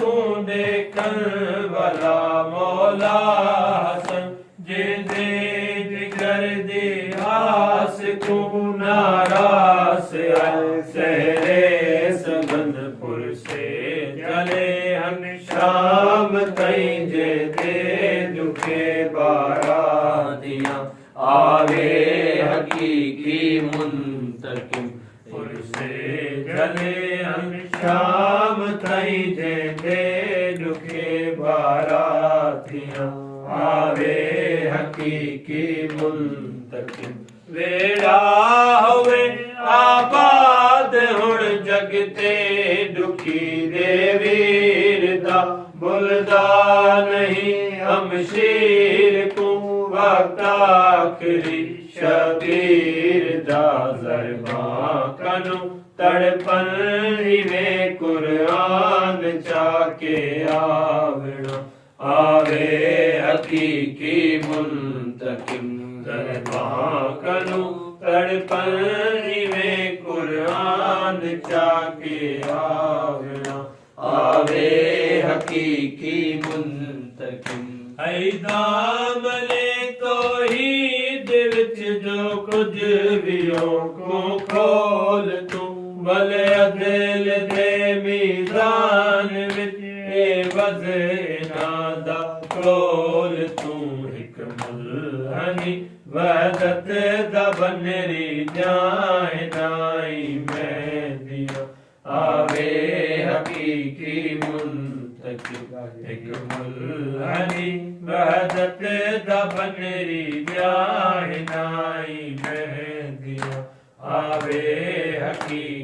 तू देखन वाला मौला हसन जिंदे जिगर दी आस को नारास सहरे सगंदपुर से चले हम शाम तई जे दे दुखे बारातियां आवे हकीकी मुंतकिम पुर से चले हम शाम तई जे दे दुखे बारातियां आवे हकीकी मुंतकिम वेड़ा होवे आबाद हुण जगते दुखी दे वीर दा बुलदा नहीं हमशीर को वक्त आखिरी शबीर दा ज़रबां कनु तड़पन रिवे कुरान चाके आवना आवे हकीकी मुंतकिम ज़रबां कनु तड़पन रिवे कुरान चाके आवना आवे हकीकी मुंतकिम दामने तौहीद विच जो कुछ वियो को खोल तू भले अदल दे मीज़ान विच ए वज़ना दा तोल तू हिकमुल हनी वहदत दा बनरी जाए नाई मैं दिया आवे हकीकी मुंतकिम हिकमुल हनी वहदत दा बनरी जाए नाई मैं दिया आवे हकीकी